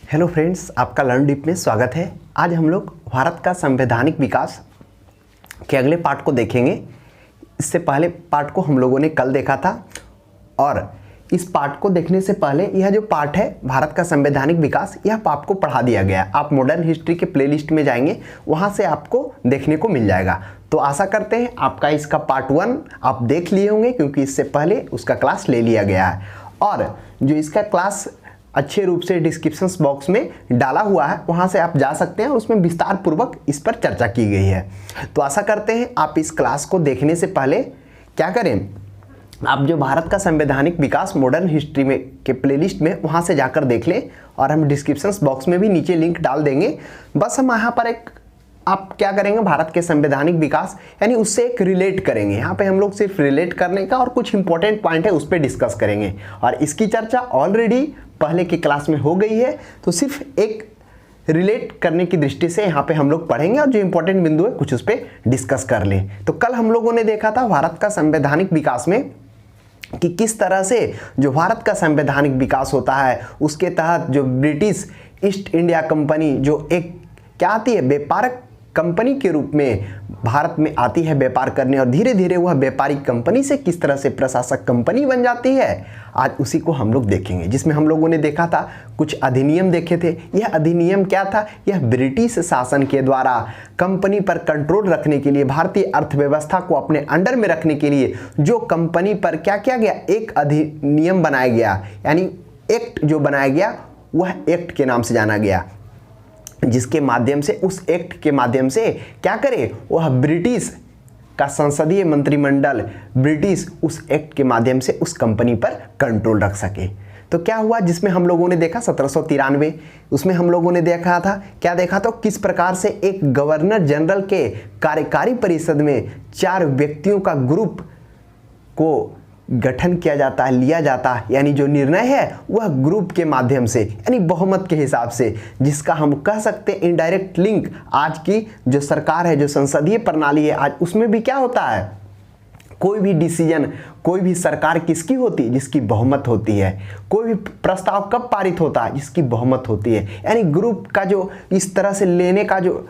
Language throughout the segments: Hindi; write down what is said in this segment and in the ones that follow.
हेलो फ्रेंड्स, आपका लर्न डीप में स्वागत है। आज हम लोग भारत का संवैधानिक विकास के अगले पार्ट को देखेंगे। इससे पहले पार्ट को हम लोगों ने कल देखा था और इस पार्ट को देखने से पहले यह जो पार्ट है भारत का संवैधानिक विकास, यह आपको पढ़ा दिया गया है। आप मॉडर्न हिस्ट्री के प्लेलिस्ट में जाएंगे, वहाँ से आपको देखने को मिल जाएगा। तो आशा करते हैं आपका इसका पार्ट 1 आप देख लिए होंगे, क्योंकि इससे पहले उसका क्लास ले लिया गया है। और जो इसका क्लास अच्छे रूप से डिस्क्रिप्शन बॉक्स में डाला हुआ है, वहां से आप जा सकते हैं और उसमें विस्तार पूर्वक इस पर चर्चा की गई है। तो आशा करते हैं आप इस क्लास को देखने से पहले क्या करें, आप जो भारत का संवैधानिक विकास मॉडर्न हिस्ट्री में के प्लेलिस्ट में वहां से जाकर देख लें, और हम डिस्क्रिप्शन बॉक्स में भी नीचे लिंक डाल देंगे। बस हम यहाँ पर एक आप क्या करेंगे, भारत के संवैधानिक विकास यानी उससे एक रिलेट करेंगे। यहाँ पे हम लोग सिर्फ रिलेट करने का और कुछ इंपॉर्टेंट पॉइंट है उस पर डिस्कस करेंगे, और इसकी चर्चा ऑलरेडी पहले की क्लास में हो गई है। तो सिर्फ एक रिलेट करने की दृष्टि से यहाँ पे हम लोग पढ़ेंगे और जो इंपॉर्टेंट बिंदु है कुछ उस पर डिस्कस कर लें। तो कल हम लोगों ने देखा था भारत का संवैधानिक विकास में कि किस तरह से जो भारत का संवैधानिक विकास होता है, उसके तहत जो ब्रिटिश ईस्ट इंडिया कंपनी जो एक क्या आती है, व्यापारक कंपनी के रूप में भारत में आती है व्यापार करने, और धीरे धीरे वह व्यापारिक कंपनी से किस तरह से प्रशासक कंपनी बन जाती है, आज उसी को हम लोग देखेंगे। जिसमें हम लोगों ने देखा था कुछ अधिनियम देखे थे। यह अधिनियम क्या था, यह ब्रिटिश शासन के द्वारा कंपनी पर कंट्रोल रखने के लिए, भारतीय अर्थव्यवस्था को अपने अंडर में रखने के लिए जो कंपनी पर क्या किया गया, एक अधिनियम बनाया गया, यानी एक्ट जो बनाया गया वह एक्ट के नाम से जाना गया, जिसके माध्यम से, उस एक्ट के माध्यम से क्या करे, वह ब्रिटिश का संसदीय मंत्रिमंडल ब्रिटिश उस एक्ट के माध्यम से उस कंपनी पर कंट्रोल रख सके। तो क्या हुआ, जिसमें हम लोगों ने देखा 1793, उसमें हम लोगों ने देखा था, क्या देखा था, किस प्रकार से एक गवर्नर जनरल के कार्यकारी परिषद में 4 व्यक्तियों का ग्रुप को गठन किया जाता है, लिया जाता है, यानी जो निर्णय है वह ग्रुप के माध्यम से, यानी बहुमत के हिसाब से, जिसका हम कह सकते हैं इनडायरेक्ट लिंक आज की जो सरकार है, जो संसदीय प्रणाली है आज, उसमें भी क्या होता है, कोई भी डिसीजन, कोई भी सरकार किसकी होती है, जिसकी बहुमत होती है। कोई भी प्रस्ताव कब पारित होता है, जिसकी बहुमत होती है। यानी ग्रुप का जो इस तरह से लेने का जो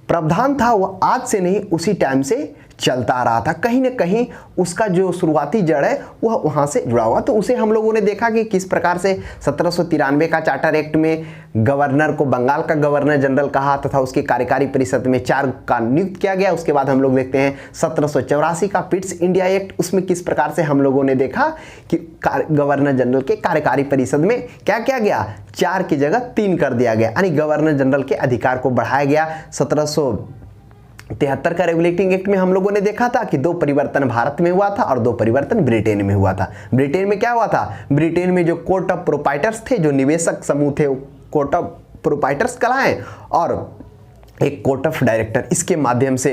प्रावधान था वह आज से नहीं, उसी टाइम से चलता आ रहा था। कहीं ना कहीं उसका जो शुरुआती जड़ है वह वहाँ से जुड़ा हुआ। तो उसे हम लोगों ने देखा कि किस प्रकार से 1793 का चार्टर एक्ट में गवर्नर को बंगाल का गवर्नर जनरल कहा तथा उसकी कार्यकारी परिषद में 4 का नियुक्त किया गया। उसके बाद हम लोग देखते हैं 1784 का पिट्स इंडिया एक्ट, उसमें किस प्रकार से हम लोगों ने देखा कि गवर्नर जनरल के कार्यकारी परिषद में क्या किया गया, 4 की जगह 3 कर दिया गया, यानी गवर्नर जनरल के अधिकार को बढ़ाया गया। 1773 का रेगुलेटिंग एक्ट में हम लोगों ने देखा था कि 2 परिवर्तन भारत में हुआ था और 2 परिवर्तन ब्रिटेन में हुआ था। ब्रिटेन में क्या हुआ था, ब्रिटेन में जो कोर्ट ऑफ प्रोप्राइटर्स थे, जो निवेशक समूह थे, कोर्ट ऑफ प्रोप्राइटर्स कहलाए, और एक कोर्ट ऑफ डायरेक्टर, इसके माध्यम से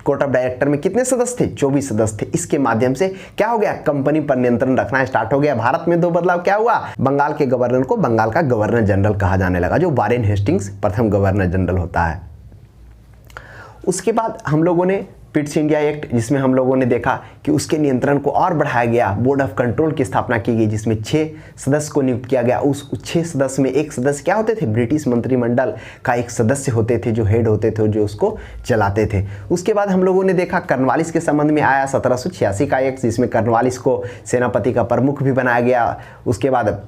कोर्ट ऑफ डायरेक्टर में कितने सदस्य थे, 24 सदस्य थे। इसके माध्यम से क्या हो गया, कंपनी पर नियंत्रण रखना स्टार्ट हो गया। भारत में 2 बदलाव क्या हुआ, बंगाल के गवर्नर को बंगाल का गवर्नर जनरल कहा जाने लगा, जो वारेन हेस्टिंग्स प्रथम गवर्नर जनरल होता है। उसके बाद हम लोगों ने पिट्स इंडिया एक्ट, जिसमें हम लोगों ने देखा कि उसके नियंत्रण को और बढ़ाया गया, बोर्ड ऑफ कंट्रोल की स्थापना की गई, जिसमें 6 सदस्य को नियुक्त किया गया। उस 6 सदस्य में एक सदस्य क्या होते थे, ब्रिटिश मंत्रिमंडल का एक सदस्य होते थे, जो हेड होते थे, जो उसको चलाते थे। उसके बाद हम लोगों ने देखा कॉर्नवालिस के संबंध में आया 1786 का एक्ट, जिसमें कॉर्नवालिस को सेनापति का प्रमुख भी बनाया गया। उसके बाद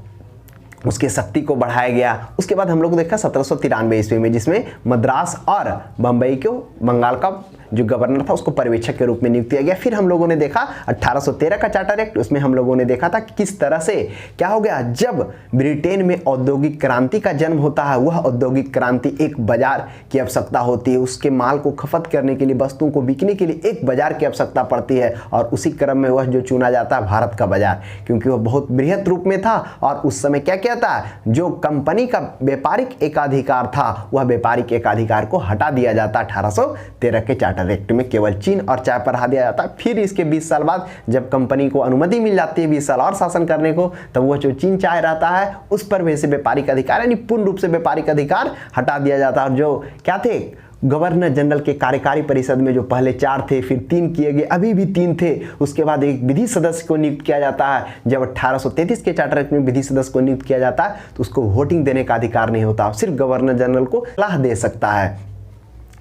उसके शक्ति को बढ़ाया गया। उसके बाद हम लोग देखा 1793 ईस्वी में, जिसमें मद्रास और बम्बई को बंगाल का जो गवर्नर था उसको पर्यवेक्षक के रूप में नियुक्त किया गया। फिर हम लोगों ने देखा 1813 का चार्टर एक्ट, उसमें हम लोगों ने देखा था कि किस तरह से क्या हो गया, जब ब्रिटेन में औद्योगिक क्रांति का जन्म होता है, वह औद्योगिक क्रांति एक बाजार की आवश्यकता होती है, उसके माल को खपत करने के लिए, वस्तुओं को बिकने के लिए एक बाजार की आवश्यकता पड़ती है, और उसी क्रम में वह जो चुना जाता है भारत का बाजार, क्योंकि वह बहुत बृहत रूप में था। और उस समय क्या किया था, जो कंपनी का व्यापारिक एकाधिकार था, वह व्यापारिक एकाधिकार को हटा दिया जाता 1813 के चार्टर एक्ट में, केवल चीन और चाय पर हटा दिया जाता। फिर इसके 20 साल बाद जब कंपनी को अनुमति मिल जाती है 20 साल और शासन करने को, तब वह जो चीन चाय रहता है उस पर वैसे व्यापारिक अधिकार, यानी पूर्ण रूप से व्यापारिक अधिकार हटा दिया जाता है। और जो क्या थे, गवर्नर जनरल के कार्यकारी परिषद में जो पहले 4 थे, फिर 3 किए गए, अभी भी 3 थे। उसके बाद एक विधि सदस्य को नियुक्त किया जाता है। जब 1833 के चार्टर एक्ट में विधि सदस्य को नियुक्त किया जाता है तो उसको वोटिंग देने का अधिकार नहीं होता, सिर्फ गवर्नर जनरल को सलाह दे सकता है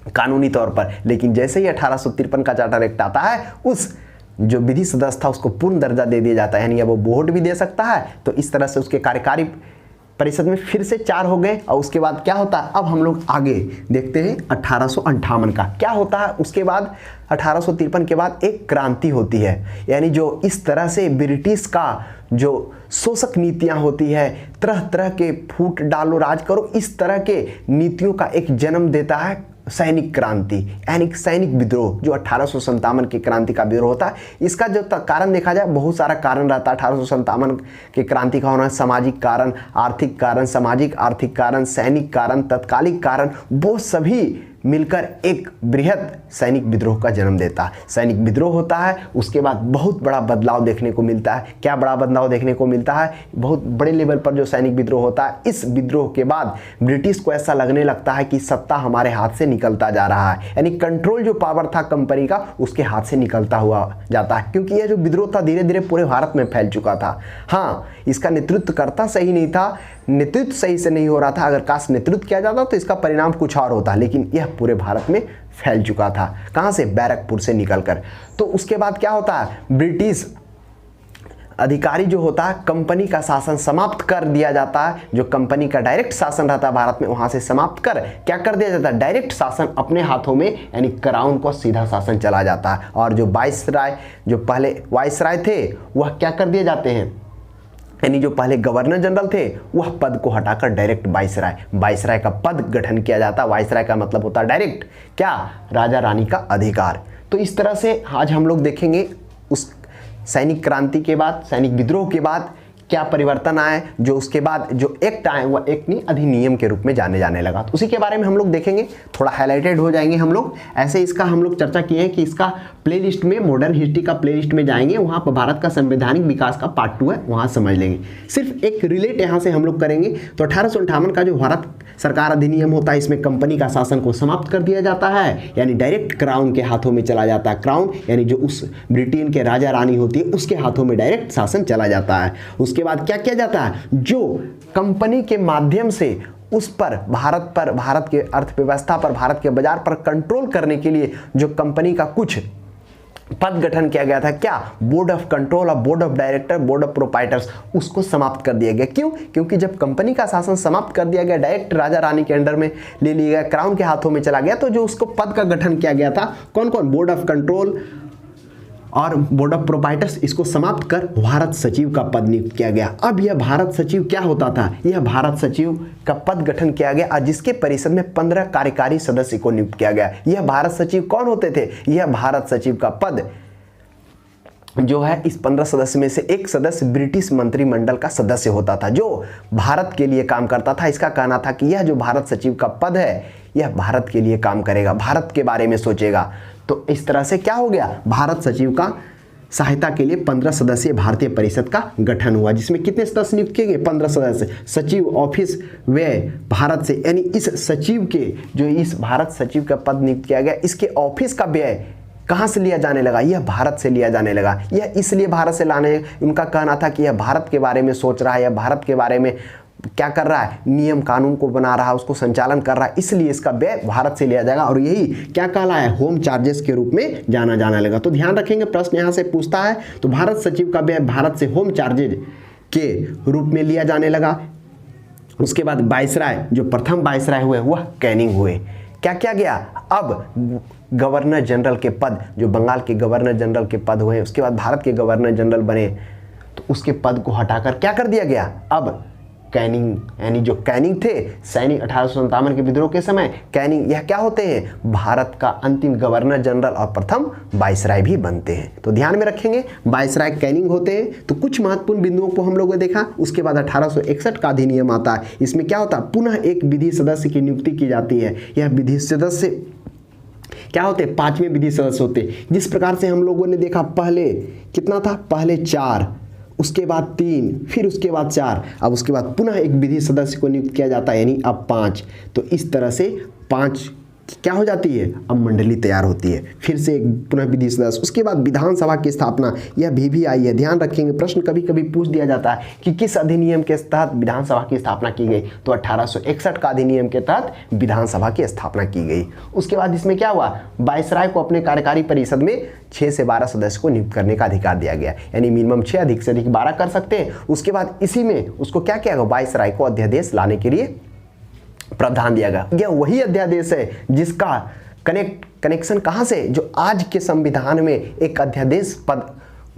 कानूनी तौर पर। लेकिन जैसे ही 1853 का चार्टर एक्ट आता है, उस जो विधि सदस्य था उसको पूर्ण दर्जा दे दिया जाता है, यानी अब वो वोट भी दे सकता है। तो इस तरह से उसके कार्यकारी परिषद में फिर से 4 हो गए। और उसके बाद क्या होता है, अब हम लोग आगे देखते हैं 1858 का क्या होता है। उसके बाद 1853 के बाद एक क्रांति होती है, यानी जो इस तरह से ब्रिटिश का जो शोषक नीतियां होती है, तरह तरह के फूट डालो राज करो, इस तरह के नीतियों का एक जन्म देता है सैनिक क्रांति, यानी सैनिक विद्रोह, जो 1857 की क्रांति का विद्रोह होता है। इसका जो कारण देखा जाए, बहुत सारा कारण रहता है 1857 के क्रांति का होना। सामाजिक कारण, आर्थिक कारण, सामाजिक आर्थिक कारण, सैनिक कारण, तत्कालिक कारण, वो सभी मिलकर एक बृहद सैनिक विद्रोह का जन्म देता है। सैनिक विद्रोह होता है, उसके बाद बहुत बड़ा बदलाव देखने को मिलता है। क्या बड़ा बदलाव देखने को मिलता है, बहुत बड़े लेवल पर जो सैनिक विद्रोह होता है। इस विद्रोह के बाद ब्रिटिश को ऐसा लगने लगता है कि सत्ता हमारे हाथ से निकलता जा रहा है, यानी कंट्रोल जो पावर था कंपनी का उसके हाथ से निकलता हुआ जाता है, क्योंकि यह जो विद्रोह था धीरे धीरे पूरे भारत में फैल चुका था। हाँ, इसका नेतृत्व करता सही नहीं था, नेतृत्व सही से नहीं हो रहा था। अगर काश नेतृत्व किया जाता तो इसका परिणाम कुछ और होता, लेकिन यह पूरे भारत में फैल चुका था। कहां से, बैरकपुर से निकलकर। तो उसके बाद क्या होता है, ब्रिटिश अधिकारी जो होता है, कंपनी का शासन समाप्त कर दिया जाता है। जो कंपनी का डायरेक्ट शासन रहता है भारत में, वहां से समाप्त कर क्या कर दिया जाता है, डायरेक्ट शासन अपने हाथों में, यानी क्राउन को सीधा शासन चला जाता है। और जो वाइसराय, जो पहले वाइसराय थे, वह क्या कर दिए जाते हैं, यानी जो पहले गवर्नर जनरल थे वह पद को हटाकर डायरेक्ट वाइसराय का पद गठन किया जाता है। वाइसराय का मतलब होता है डायरेक्ट क्या, राजा रानी का अधिकार। तो इस तरह से आज हम लोग देखेंगे उस सैनिक क्रांति के बाद, सैनिक विद्रोह के बाद क्या परिवर्तन आए, जो उसके बाद जो एक्ट आए वह एक्ट नहीं अधिनियम के रूप में जाने लगा। तो उसी के बारे में हम लोग देखेंगे, थोड़ा हाईलाइटेड हो जाएंगे हम लोग। ऐसे इसका हम लोग चर्चा किए हैं कि इसका प्लेलिस्ट में, मॉडर्न हिस्ट्री का प्लेलिस्ट में जाएंगे, वहाँ पर भारत का संवैधानिक विकास का पार्ट 2 है, वहाँ समझ लेंगे। सिर्फ एक रिलेट यहाँ से हम लोग करेंगे। तो 1858 का जो भारत सरकार अधिनियम होता है, इसमें कंपनी का शासन को समाप्त कर दिया जाता है, यानी डायरेक्ट क्राउन के हाथों में चला जाता है। क्राउन यानी जो उस ब्रिटेन के राजा रानी होती है उसके हाथों में डायरेक्ट शासन चला जाता है। उसके बाद क्या किया जाता है, जो कंपनी के माध्यम से उस पर, भारत के अर्थव्यवस्था पर, भारत के बाजार पर कंट्रोल करने के लिए जो कंपनी का कुछ पद गठन किया गया था, क्या, बोर्ड ऑफ कंट्रोल और board of director, board of proprietors, उसको समाप्त कर दिया गया। क्यों, क्योंकि जब कंपनी का शासन समाप्त कर दिया गया, डायरेक्ट राजा रानी के अंडर में ले लिया गया, क्राउन के हाथों में चला गया, तो जो उसको पद का गठन किया गया था, कौन कौन, बोर्ड ऑफ कंट्रोल और बोर्ड ऑफ प्रोप्राइटर्स, इसको समाप्त कर भारत सचिव का पद नियुक्त किया गया। अब यह भारत सचिव क्या होता था, यह भारत सचिव का पद गठन किया गया, जिसके परिषद में 15 कार्यकारी सदस्य को नियुक्त किया गया। यह भारत सचिव कौन होते थे, यह भारत सचिव का पद जो है, इस 15 सदस्य में से एक सदस्य ब्रिटिश मंत्रिमंडल का सदस्य होता था, जो भारत के लिए काम करता था। इसका कहना था कि यह जो भारत सचिव का पद है, यह भारत के लिए काम करेगा, भारत के बारे में सोचेगा। तो इस तरह से क्या हो गया, भारत सचिव का सहायता के लिए 15 सदस्यीय भारतीय परिषद का गठन हुआ, जिसमें कितने सदस्य नियुक्त किए गए, 15 सदस्य। सचिव ऑफिस व्यय भारत से, यानी इस सचिव के, जो इस भारत सचिव का पद नियुक्त किया गया, इसके ऑफिस का व्यय कहाँ से लिया जाने लगा, यह भारत से लिया जाने लगा। यह इसलिए भारत से लाने, उनका कहना था कि यह भारत के बारे में सोच रहा है, यह भारत के बारे में क्या कर रहा है, नियम कानून को बना रहा है, उसको संचालन कर रहा है, इसलिए इसका व्यय भारत से लिया जाएगा। और यही क्या कहलाया है, होम चार्जेस के रूप में जाने लगा। तो ध्यान रखेंगे, प्रश्न यहाँ से पूछता है, तो भारत सचिव का व्यय भारत से होम चार्जेज के रूप में लिया जाने लगा। उसके बाद वाइसराय, जो प्रथम वाइसराय हुए वह कैनिंग हुए। क्या किया गया, अब गवर्नर जनरल के पद, जो बंगाल के गवर्नर जनरल के पद हुए, उसके बाद भारत के गवर्नर जनरल बने, तो उसके पद को हटाकर क्या कर दिया गया, अब कैनिंग, यानी जो कैनिंग थे सैनिक 1857 के विद्रोह के समय, कैनिंग यह क्या होते हैं, भारत का अंतिम गवर्नर जनरल और प्रथम वाइसराय भी बनते हैं। तो ध्यान में रखेंगे, वाइसराय कैनिंग होते हैं। तो कुछ महत्वपूर्ण बिंदुओं को हम लोगों ने देखा। उसके बाद 1861 का अधिनियम आता है। इसमें क्या होता है, पुनः एक विधि सदस्य की नियुक्ति की जाती है। यह विधि सदस्य क्या होते, 5वें विधि सदस्य होते। जिस प्रकार से हम लोगों ने देखा, पहले कितना था, पहले 4, उसके बाद 3, फिर उसके बाद 4, अब उसके बाद पुनः एक विधि सदस्य को नियुक्त किया जाता है, यानी अब 5। तो इस तरह से 5 क्या हो जाती है, अब मंडली तैयार होती है, फिर से एक पुनः विधि सदस्य, उसके बाद विधानसभा की स्थापना, यह भी आई है। ध्यान रखेंगे, प्रश्न कभी कभी पूछ दिया जाता है कि किस अधिनियम के तहत विधानसभा की स्थापना की गई, तो 1861 का अधिनियम के तहत विधानसभा की स्थापना की गई। उसके बाद इसमें क्या हुआ, वायसराय को अपने कार्यकारी परिषद में 6 से 12 सदस्य को नियुक्त करने का अधिकार दिया गया, यानी मिनिमम 6, अधिक से अधिक 12 कर सकते हैं। उसके बाद इसी में उसको क्या किया गया, वायसराय को अध्यादेश लाने के लिए प्रावधान दिया गया। यह वही अध्यादेश है जिसका कनेक्शन कहां से, जो आज के संविधान में एक अध्यादेश पद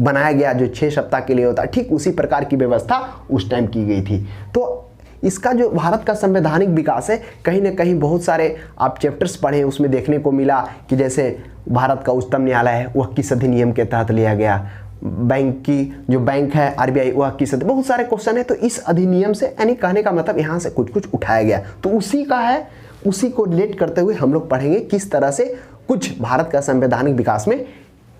बनाया गया जो 6 सप्ताह के लिए होता है, ठीक उसी प्रकार की व्यवस्था उस टाइम की गई थी। तो इसका जो भारत का संवैधानिक विकास है, कहीं ना कहीं बहुत सारे आप चैप्टर्स पढ़े, उसमें देखने को मिला कि जैसे भारत का उच्चतम न्यायालय है वह किस अधिनियम के तहत लिया गया, बैंक की जो बैंक है आरबीआई वह किस, बहुत सारे क्वेश्चन है। तो इस अधिनियम से, यानी कहने का मतलब यहाँ से कुछ कुछ उठाया गया, तो उसी का है, उसी को रिलेट करते हुए हम लोग पढ़ेंगे किस तरह से कुछ भारत का संवैधानिक विकास में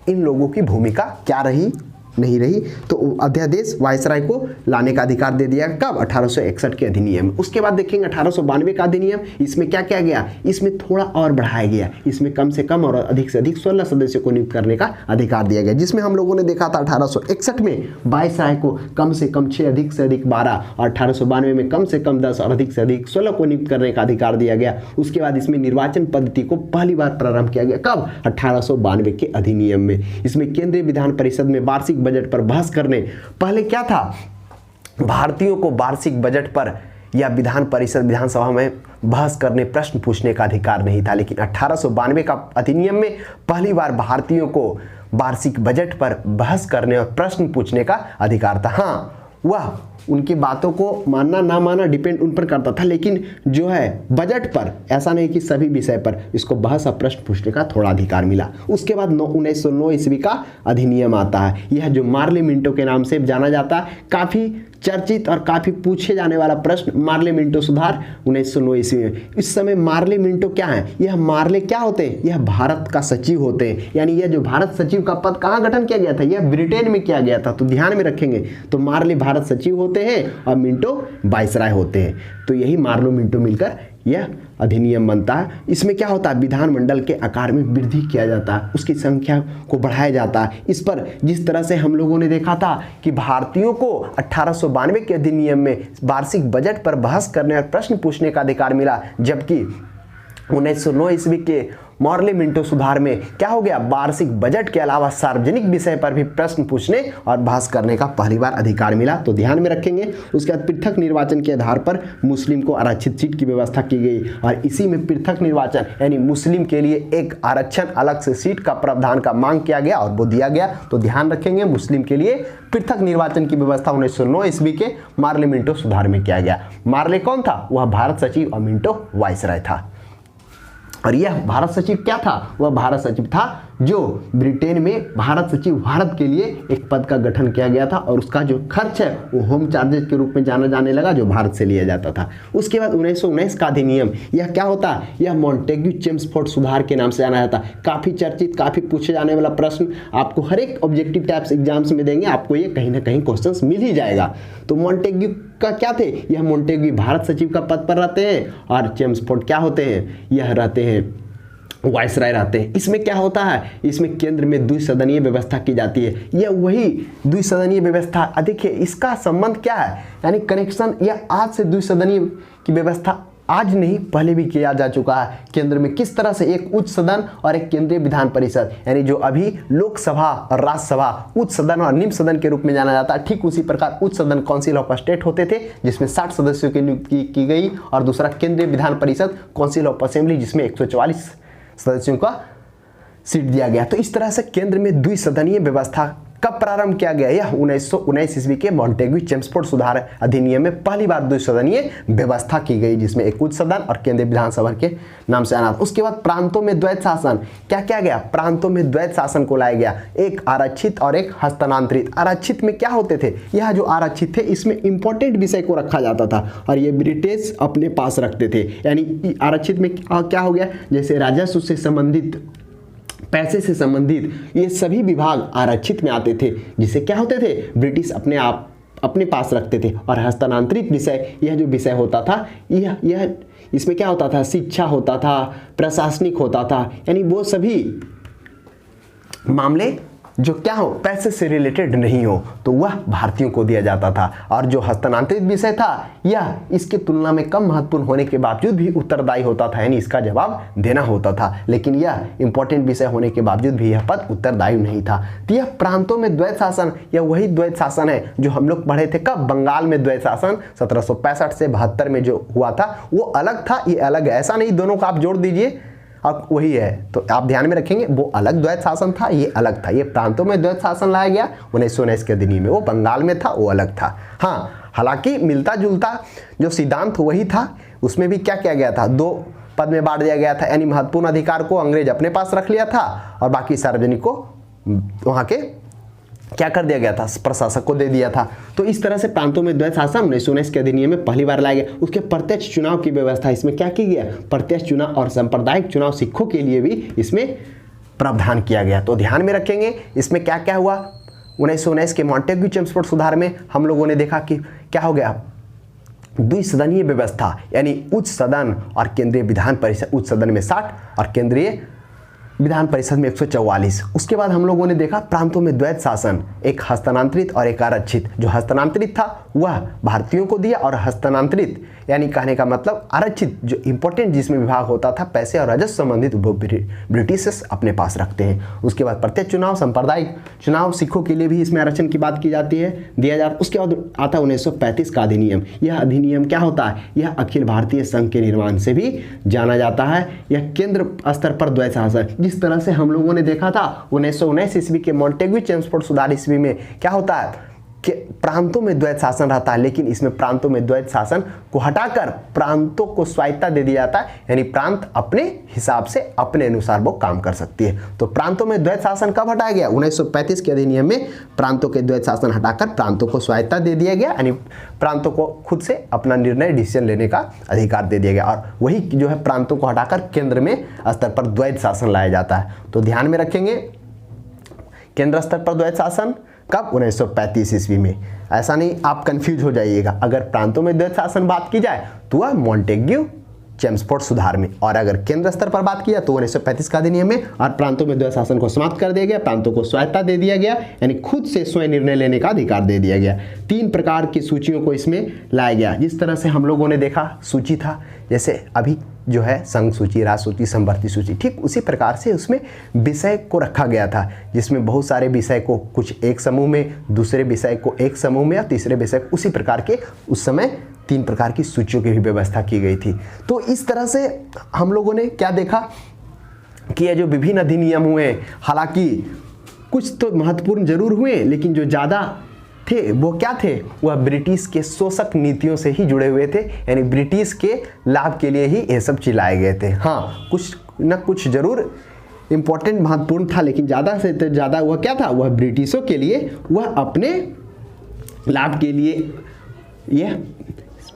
इन लोगों की भूमिका क्या रही, नहीं रही। तो अध्यादेश वायसराय को लाने का अधिकार दे दिया, कब, 1861 के अधिनियम। उसके बाद देखेंगे 1892 का अधिनियम, इसमें क्या किया गया, इसमें थोड़ा और बढ़ाया गया, इसमें कम से कम और अधिक से अधिक 16 सदस्यों को नियुक्त करने का अधिकार दिया गया, जिसमें हम लोगों ने देखा था 1861 में वायसराय को कम से कम 6, अधिक से अधिक 12, और 1892 में कम से कम 10 और अधिक से अधिक 16 को नियुक्त करने का अधिकार दिया गया। उसके बाद इसमें निर्वाचन पद्धति को पहली बार प्रारंभ किया गया, कब, 1892 के अधिनियम में। इसमें केंद्रीय विधान परिषद में वार्षिक बजट पर बहस करने, पहले क्या था, भारतीयों को वार्षिक बजट पर या विधान परिषद विधानसभा में बहस करने, प्रश्न पूछने का अधिकार नहीं था, लेकिन 1892 का अधिनियम में पहली बार भारतीयों को वार्षिक बजट पर बहस करने और प्रश्न पूछने का अधिकार था। हाँ, वह उनकी बातों को मानना ना मानना डिपेंड उन पर करता था, लेकिन जो है बजट पर, ऐसा नहीं कि सभी विषय पर इसको बहस और प्रश्न पूछने का थोड़ा अधिकार मिला। उसके बाद 1909 ईस्वी का अधिनियम आता है, यह जो मार्ले मिंटो के नाम से जाना जाता है, काफ़ी चर्चित और काफ़ी पूछे जाने वाला प्रश्न, मार्ले मिंटो सुधार 1909 ईस्वी में। इस समय मार्ले मिंटो क्या है, यह मार्ले क्या होते हैं, यह भारत का सचिव होते हैं, यानी यह जो भारत सचिव का पद कहाँ गठन किया गया था, यह ब्रिटेन में किया गया था, तो ध्यान में रखेंगे। तो मार्ले भारत सचिव होते हैं और मिंटो वायसराय होते हैं, तो यही मार्लो मिंटो मिलकर यह अधिनियम बनता है। इसमें क्या होता है, विधानमंडल के आकार में वृद्धि किया जाता है, उसकी संख्या को बढ़ाया जाता है। इस पर जिस तरह से हम लोगों ने देखा था कि भारतीयों को 1892 के अधिनियम में वार्षिक बजट पर बहस करने और प्रश्न पूछने का अधिकार मिला, जबकि 1909 ईस्वी के मार्ले मिंटो सुधार में क्या हो गया, वार्षिक बजट के अलावा सार्वजनिक विषय पर भी प्रश्न पूछने और बहस करने का पहली बार अधिकार मिला, तो ध्यान में रखेंगे। उसके बाद पृथक निर्वाचन के आधार पर मुस्लिम को आरक्षित सीट की व्यवस्था की गई, और इसी में पृथक निर्वाचन यानी मुस्लिम के लिए एक आरक्षण अलग से सीट का प्रावधान का मांग किया गया और वो दिया गया, तो ध्यान रखेंगे मुस्लिम के लिए पृथक निर्वाचन की व्यवस्था 1909 ईस्वी के मार्ले मिंटो सुधार में किया गया। मार्ले कौन था, वह भारत सचिव और मिंटो वायसराय था। और यह भारत सचिव क्या था, वह भारत सचिव था जो ब्रिटेन में भारत सचिव भारत के लिए एक पद का गठन किया गया था, और उसका जो खर्च है वो होम चार्जेस के रूप में जाना जाने लगा, जो भारत से लिया जाता था। उसके बाद 1919 का अधिनियम, यह क्या होता है, यह मॉन्टेग्यू चेम्सफोर्ड सुधार के नाम से जाना जाता है। काफ़ी चर्चित, काफ़ी पूछे जाने वाला प्रश्न आपको हर एक ऑब्जेक्टिव टाइप्स एग्जाम्स में देंगे, आपको ये कहीं ना कहीं क्वेश्चन मिल ही जाएगा। तो मॉन्टेग्यू का क्या थे, यह मॉन्टेग्यू भारत सचिव का पद पर रहते हैं, और चेम्सफोर्ड क्या होते हैं, यह रहते हैं वायसराय रहते हैं। इसमें क्या होता है, इसमें केंद्र में द्विसदनीय व्यवस्था की जाती है, यह वही द्विसदनीय व्यवस्था। देखिए इसका संबंध क्या है, यानी कनेक्शन, यह आज से द्विसदनीय की व्यवस्था आज नहीं पहले भी किया जा चुका है। केंद्र में किस तरह से एक उच्च सदन और एक केंद्रीय विधान परिषद, यानी जो अभी लोकसभा और राज्यसभा उच्च सदन और निम्न सदन के रूप में जाना जाता है, ठीक उसी प्रकार उच्च सदन काउंसिल ऑफ स्टेट होते थे जिसमें 60 सदस्यों की नियुक्ति की गई, और दूसरा केंद्रीय Vidhan Parishad council of assembly जिसमें 144 सदस्यों का सीट दिया गया। तो इस तरह से केंद्र में द्विसदनीय व्यवस्था कब प्रारंभ किया गया, यह 1919 ईस्वी के मॉन्टेग्यू चेम्सफोर्ड सुधार अधिनियम में पहली बार द्विसदनीय व्यवस्था की गई, जिसमें एक उच्च सदन और केंद्रीय विधानसभा के नाम से आना। उसके बाद प्रांतों में द्वैत शासन, क्या किया गया, प्रांतों में द्वैत शासन को लाया गया, एक आरक्षित और एक हस्तांतरित। आरक्षित में क्या होते थे, यह जो आरक्षित थे इसमें इंपॉर्टेंट विषय को रखा जाता था और ये ब्रिटिश अपने पास रखते थे। यानी आरक्षित में क्या हो गया, जैसे राजस्व से संबंधित, पैसे से संबंधित ये सभी विभाग आरक्षित में आते थे, जिसे क्या होते थे, ब्रिटिश अपने आप अपने पास रखते थे। और हस्तांतरित विषय, यह जो विषय होता था, यह इसमें क्या होता था, शिक्षा होता था, प्रशासनिक होता था, यानी वो सभी मामले जो क्या हो, पैसे से रिलेटेड नहीं हो, तो वह भारतीयों को दिया जाता था। और जो हस्तांतरित विषय था यह इसके तुलना में कम महत्वपूर्ण होने के बावजूद भी उत्तरदायी होता था, यानी इसका जवाब देना होता था। लेकिन यह इंपॉर्टेंट विषय होने के बावजूद भी यह पद उत्तरदायी नहीं था। तो यह प्रांतों में द्वैत शासन, यह वही द्वैत शासन है जो हम लोग पढ़े थे कब, बंगाल में द्वैत शासन 1765 से 72 में जो हुआ था वो अलग था, ये अलग है। ऐसा नहीं दोनों को आप जोड़ दीजिए अब वही है, तो आप ध्यान में रखेंगे वो अलग द्वैत शासन था, ये अलग था। ये प्रांतों में द्वैत शासन लाया गया 1919 के अधिनियम में, वो बंगाल में था, वो अलग था। हाँ, हालांकि मिलता जुलता जो सिद्धांत वही था, उसमें भी क्या किया गया था, 2 पद में बांट दिया गया था, यानी महत्वपूर्ण अधिकार को अंग्रेज अपने पास रख लिया था और बाकी सार्वजनिक को वहाँ के क्या कर दिया गया था, प्रशासक को दे दिया था। तो इस तरह से प्रांतों में द्वैत शासन 1919 के अधिनियम में पहली बार लाया गया। उसके प्रत्यक्ष चुनाव की व्यवस्था इसमें क्या की गया, प्रत्यक्ष चुनाव और सांप्रदायिक चुनाव सिखों के लिए भी इसमें प्रावधान किया गया। तो ध्यान में रखेंगे इसमें क्या क्या हुआ। 1919 के मॉन्टेग्यू चेम्सफोर्ड सुधार में हम लोगों ने देखा कि क्या हो गया, द्विसदनीय व्यवस्था, यानी उच्च सदन और केंद्रीय विधान परिषद, उच्च सदन में 60 और केंद्रीय विधान परिषद में 144। उसके बाद हम लोगों ने देखा प्रांतों में द्वैत शासन, एक हस्तांतरित और एक आरक्षित। जो हस्तांतरित था वह भारतीयों को दिया और हस्तांतरित यानी कहने का मतलब आरक्षित जो इंपॉर्टेंट जिसमें विभाग होता था पैसे और राजस्व संबंधित वो ब्रिटिशर्स अपने पास रखते हैं। उसके बाद प्रत्यक्ष चुनाव, सांप्रदायिक चुनाव सिखों के लिए भी इसमें आरक्षण की बात की जाती है, दिया जाता। उसके बाद आता 1935 का अधिनियम। यह अधिनियम क्या होता है, यह अखिल भारतीय संघ के निर्माण से भी जाना जाता है। यह केंद्र स्तर पर द्वैत शासन, जिस तरह से हम लोगों ने देखा था 1919 ईस्वी के मॉन्टेग्यू चेम्सफोर्ड सुधार ईस्वी में क्या होता है कि प्रांतों में द्वैत शासन रहता है, लेकिन इसमें प्रांतों में द्वैत शासन को हटाकर प्रांतों को स्वायत्तता दे दी जाता है, यानी प्रांत अपने हिसाब से अपने अनुसार वो काम कर सकती है। तो प्रांतों में द्वैत शासन कब हटाया गया, 1935 के अधिनियम में प्रांतों के द्वैत शासन हटाकर प्रांतों को स्वायत्तता दे दिया गया, यानी प्रांतों को खुद से अपना निर्णय डिसीजन लेने का अधिकार दे दिया गया। और वही जो है प्रांतों को हटाकर केंद्र में स्तर पर द्वैत शासन लाया जाता है। तो ध्यान में रखेंगे केंद्र स्तर पर द्वैत शासन कब, 1935 ईस्वी में। ऐसा नहीं आप कंफ्यूज हो जाइएगा, अगर प्रांतों में द्वैत शासन बात की जाए तो वह मॉन्टेग्यू चेम्सफोर्ड सुधार में, और अगर केंद्र स्तर पर बात की जाए तो 1935 का अधिनियम में। और प्रांतों में द्वैत शासन को समाप्त कर दिया गया, प्रांतों को स्वायत्तता दे दिया गया, यानी खुद से स्वयं निर्णय लेने का अधिकार दे दिया गया। 3 प्रकार की सूचियों को इसमें लाया गया। जिस तरह से हम लोगों ने देखा सूची था, जैसे अभी जो है संघ सूची, राज सूची, समवर्ती सूची, ठीक उसी प्रकार से उसमें विषय को रखा गया था, जिसमें बहुत सारे विषय को कुछ एक समूह में, दूसरे विषय को एक समूह में और तीसरे विषय को उसी प्रकार के उस समय 3 प्रकार की सूचियों की भी व्यवस्था की गई थी। तो इस तरह से हम लोगों ने क्या देखा कि ये जो विभिन्न अधिनियम हुए, हालांकि कुछ तो महत्वपूर्ण जरूर हुए, लेकिन जो ज़्यादा थे वो क्या थे, वह ब्रिटिश के शोषक नीतियों से ही जुड़े हुए थे, यानी ब्रिटिश के लाभ के लिए ही ये सब चलाए गए थे। हाँ, कुछ न कुछ जरूर इंपॉर्टेंट महत्वपूर्ण था, लेकिन ज़्यादा से ज़्यादा वह क्या था, वह ब्रिटिशों के लिए, वह अपने लाभ के लिए यह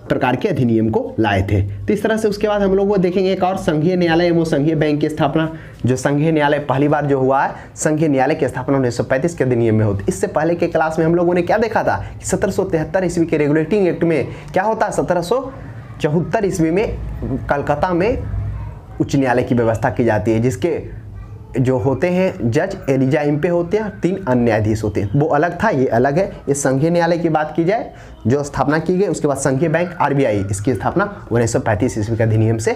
प्रकार के अधिनियम को लाए थे। तो इस तरह से उसके बाद हम लोग वो देखेंगे एक और संघीय न्यायालय एवं संघीय बैंक की स्थापना। जो संघीय न्यायालय पहली बार जो हुआ है, संघीय न्यायालय की स्थापना 1935 के अधिनियम में होती। इससे पहले के क्लास में हम लोगों ने क्या देखा था कि 1773 ईस्वी के रेगुलेटिंग एक्ट में क्या होता है, 1774 ईस्वी में कलकत्ता में उच्च न्यायालय की व्यवस्था की जाती है, जिसके जो होते हैं जज एलिजा इम्पे होते हैं, 3 अन्य न्यायाधीश होते हैं। वो अलग था, ये अलग है। ये संघीय न्यायालय की बात की जाए जो स्थापना की गई, उसके बाद संघीय बैंक आरबीआई, इसकी स्थापना 1935 ईस्वी के अधिनियम से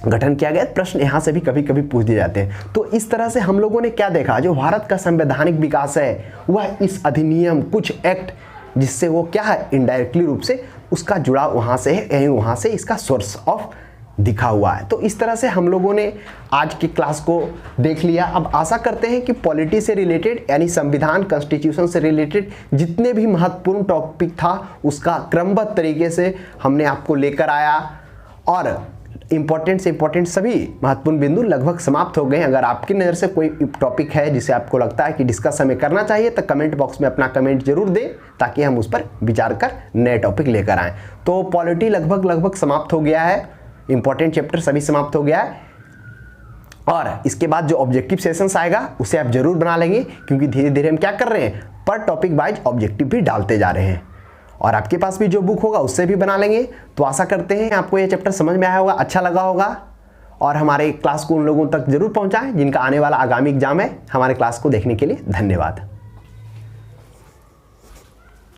गठन किया गया। प्रश्न यहाँ से भी कभी कभी पूछ दिए जाते हैं। तो इस तरह से हम लोगों ने क्या देखा, जो भारत का संवैधानिक विकास है वह इस अधिनियम, कुछ एक्ट जिससे वो क्या है इनडायरेक्टली रूप से उसका जुड़ाव वहाँ से है, यानी वहाँ से इसका सोर्स ऑफ दिखा हुआ है। तो इस तरह से हम लोगों ने आज की क्लास को देख लिया। अब आशा करते हैं कि पॉलिटी से रिलेटेड, यानी संविधान, कॉन्स्टिट्यूशन से रिलेटेड जितने भी महत्वपूर्ण टॉपिक था उसका क्रमबद्ध तरीके से हमने आपको लेकर आया, और इंपॉर्टेंट से इंपॉर्टेंट सभी महत्वपूर्ण बिंदु लगभग समाप्त हो गए। अगर आपकी नज़र से कोई टॉपिक है जिसे आपको लगता है कि डिस्कस हमें करना चाहिए, तो कमेंट बॉक्स में अपना कमेंट जरूर दें, ताकि हम उस पर विचार कर नए टॉपिक लेकर आएँ। तो पॉलिटी लगभग समाप्त हो गया है, इंपॉर्टेंट चैप्टर सभी समाप्त हो गया है, और इसके बाद जो ऑब्जेक्टिव सेशंस आएगा उसे आप जरूर बना लेंगे, क्योंकि धीरे धीरे हम क्या कर रहे हैं, पर टॉपिक वाइज ऑब्जेक्टिव भी डालते जा रहे हैं। और आपके पास भी जो बुक होगा उससे भी बना लेंगे। तो आशा करते हैं आपको ये चैप्टर समझ में आया होगा, अच्छा लगा होगा, और हमारे क्लास को उन लोगों तक जरूर पहुंचाएं जिनका आने वाला आगामी एग्जाम है। हमारे क्लास को देखने के लिए धन्यवाद।